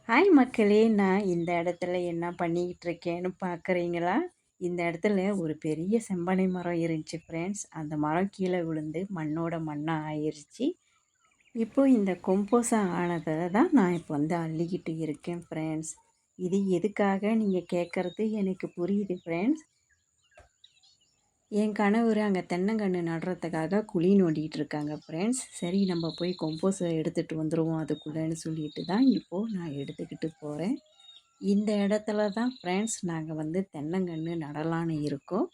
Hi மக்களே! நான் இந்த இடத்துல என்ன பண்ணிக்கிட்டு இருக்கேன்னு பார்க்குறீங்களா? இந்த இடத்துல ஒரு பெரிய செம்பனை மரம் இருந்துச்சு ஃப்ரெண்ட்ஸ். அந்த மரம் கீழ விழுந்து மண்ணோட மண்ணா ஆயிருச்சு. இப்போ இந்த கொம்போஸா ஆனத தான் நான் இப்போ வந்து அள்ளிக்கிட்டு இருக்கேன் ஃப்ரெண்ட்ஸ். இது எதுக்காக நீங்க கேட்கறது எனக்கு புரியுது ஃப்ரெண்ட்ஸ். என் கணவர் அங்கே தென்னங்கன்று நடுறதுக்காக குழி நோண்டிகிட்டு இருக்காங்க ஃப்ரெண்ட்ஸ். சரி நம்ம போய் கொம்போஸை எடுத்துகிட்டு வந்துடுவோம் அதுக்குள்ளேன்னு சொல்லிட்டு தான் இப்போது நான் எடுத்துக்கிட்டு போகிறேன். இந்த இடத்துல தான் ஃப்ரெண்ட்ஸ் நாங்கள் வந்து தென்னங்கன்று நடலான்னு இருக்கோம்.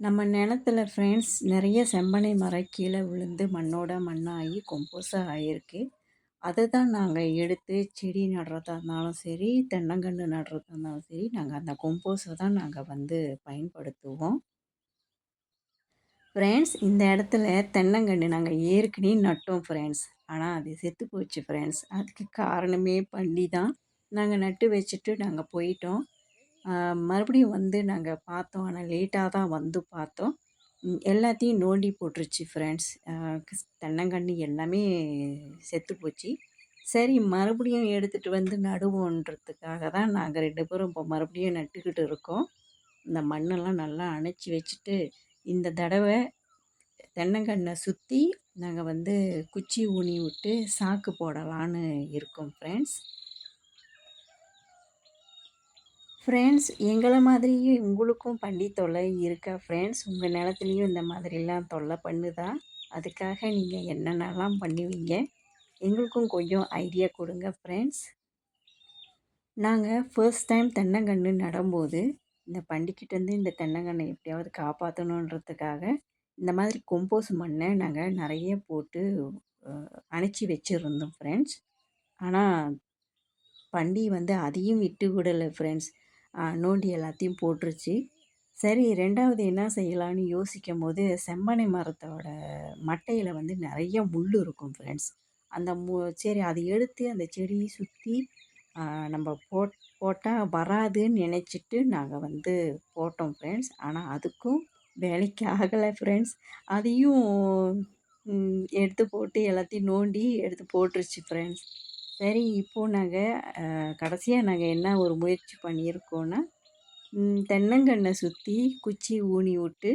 நம்ம நிலத்துல ஃப்ரெண்ட்ஸ் நிறைய செம்பனை மரம் கீழே விழுந்து மண்ணோட மண்ணாகி கொம்போஸாக ஆகிருக்கு. அதை தான் நாங்கள் எடுத்து செடி நடுறதா இருந்தாலும் சரி, தென்னங்கன்று நடுறதா இருந்தாலும் சரி, நாங்கள் அந்த கொம்போஸை தான் நாங்கள் வந்து பயன்படுத்துவோம். ஃப்ரெண்ட்ஸ் இந்த இடத்துல தென்னங்கன்று நாங்கள் ஏற்கனவே நட்டோம் ஃப்ரெண்ட்ஸ். ஆனால் அது செத்து போச்சு ஃப்ரெண்ட்ஸ். அதுக்கு காரணமே பன்றி தான். நாங்கள் நட்டு வச்சுட்டு நாங்கள் போயிட்டோம். மறுபடியும் வந்து நாங்கள் பார்த்தோம். ஆனால் லேட்டாக தான் வந்து பார்த்தோம். எல்லாத்தையும் நோண்டி போட்டுருச்சு ஃப்ரெண்ட்ஸ். தென்னங்கன்று எல்லாமே செத்து போச்சு. சரி மறுபடியும் எடுத்துகிட்டு வந்து நடுவோன்றதுக்காக தான் நாங்கள் 2 பேரும் இப்போ மறுபடியும் நட்டுக்கிட்டு இருக்கோம். இந்த மண்ணெல்லாம் நல்லா அணைச்சி வச்சுட்டு, இந்த தடவை தென்னங்கன்றை சுற்றி நாங்கள் வந்து குச்சி ஊனி விட்டு சாக்கு போடலான்னு இருக்கோம் ஃப்ரெண்ட்ஸ். ஃப்ரெண்ட்ஸ் எங்களை மாதிரியே உங்களுக்கும் பன்றி தொல்லை இருக்கா ஃப்ரெண்ட்ஸ்? உங்கள் நிலத்துலையும் இந்த மாதிரிலாம் தொல்லை பண்ணுதா? அதுக்காக நீங்கள் என்னென்னலாம் பண்ணுவீங்க? எங்களுக்கும் கொஞ்சம் ஐடியா கொடுங்க ஃப்ரெண்ட்ஸ். நாங்கள் ஃபர்ஸ்ட் டைம் தென்னங்கன்று நடும்போது, இந்த பண்டிகிட்டேருந்து இந்த தென்னங்கன்றை எப்படியாவது காப்பாற்றணுன்றதுக்காக, இந்த மாதிரி கொம்போஸ் மண்ணை நாங்கள் நிறைய போட்டு அணைச்சி வச்சுருந்தோம் ஃப்ரெண்ட்ஸ். ஆனால் பன்றி வந்து அதையும் விட்டு விடலை ஃப்ரெண்ட்ஸ். நோண்டி எல்லாத்தையும் போட்டுருச்சு. சரி 2வது என்ன செய்யலான்னு யோசிக்கும்போது, செம்பனை மரத்தோட மட்டையில் வந்து நிறைய முள் இருக்கும் ஃப்ரெண்ட்ஸ். அந்த சரி அதை எடுத்து அந்த செடியை சுற்றி நம்ம போட்டால் வராதுன்னு நினச்சிட்டு நாங்கள் வந்து போட்டோம் ஃப்ரெண்ட்ஸ். ஆனால் அதுக்கும் வேலைக்கு ஆகலை ஃப்ரெண்ட்ஸ். அதையும் எடுத்து போட்டு எல்லாத்தையும் நோண்டி எடுத்து போட்டுருச்சு ஃப்ரெண்ட்ஸ். சரி இப்போது நாங்கள் கடைசியாக நாங்கள் என்ன ஒரு முயற்சி பண்ணியிருக்கோன்னா, தென்னங்கன்றை சுற்றி குச்சி ஊனி விட்டு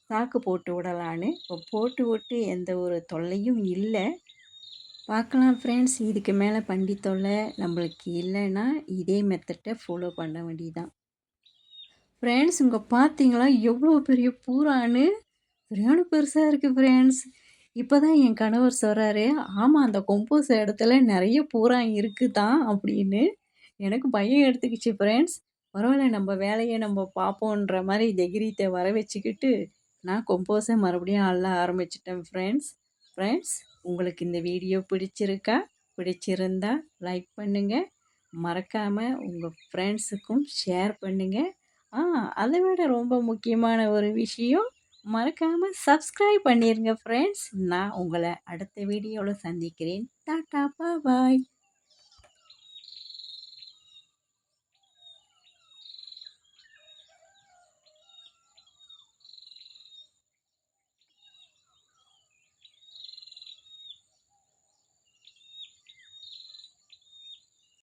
சாக்கு போட்டு விடலான்னு. இப்போ போட்டு விட்டு எந்த ஒரு தொல்லையும் இல்லை. பார்க்கலாம் ஃப்ரெண்ட்ஸ். இதுக்கு மேலே பன்றி தொல்லை நம்மளுக்கு இல்லைன்னா இதே மெத்தட்டை ஃபாலோ பண்ண வேண்டியதுதான். ஃப்ரெண்ட்ஸ் இங்கே பார்த்தீங்களா எவ்வளோ பெரிய பூரான்னு? சரியான பெருசாக இருக்குது ஃப்ரெண்ட்ஸ். இப்போ தான் என் கணவர் சொல்கிறாரு, ஆமாம் அந்த கொம்போஸ் இடத்துல நிறைய பூரான் இருக்குதான் அப்படின்னு. எனக்கு பயம் எடுத்துக்கிச்சு ஃப்ரெண்ட்ஸ். பரவாயில்ல நம்ம வேலையை நம்ம பார்ப்போன்ற மாதிரி தைரியத்தை வர வச்சுக்கிட்டு, நான் கொம்போஸை மறுபடியும் அள்ள ஆரம்பிச்சிட்டேன் ஃப்ரெண்ட்ஸ். ஃப்ரெண்ட்ஸ் உங்களுக்கு இந்த வீடியோ பிடிச்சிருக்கா? பிடிச்சிருந்தா லைக் பண்ணுங்கள். மறக்காமல் உங்கள் ஃப்ரெண்ட்ஸுக்கும் ஷேர் பண்ணுங்கள். அதை விட ரொம்ப முக்கியமான ஒரு விஷயம், மறக்காமல் சப்ஸ்கிரைப் பண்ணிடுங்க ஃப்ரெண்ட்ஸ். நான் உங்களை அடுத்த வீடியோவில் சந்திக்கிறேன். டாட்டா பாய்.